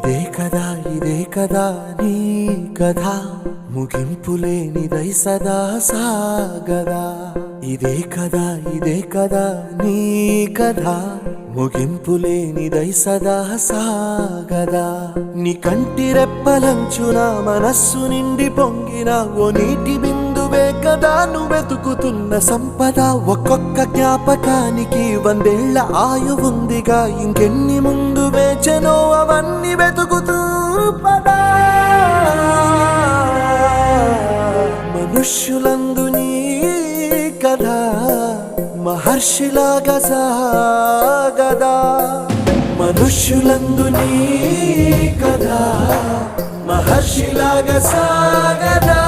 ఇదే కదా నీ కథ ముగింపులేనిదై సదా సాగదా ఇదే కదా నీ కథ ముగింపులేనిదై సదా సాగదా నీ కంటి రెప్పలంచున మనస్సు నిండి పొంగిన ఓ నీటి బిందువే కదా నువ్వు వెతుకుతున్న సంపద ఒక్కొక్క జ్ఞాపకానికి 100 ఏళ్ల ఆయువుందిగా ఇంకెన్ని ముందు వేచనో అవన్నీ వెతుకుతూ పదా మనుష్యులందు నీ కథ మహర్షిలాగా సాగదా మనుష్యులందు నీ కథ మహర్షిలాగా సాగదా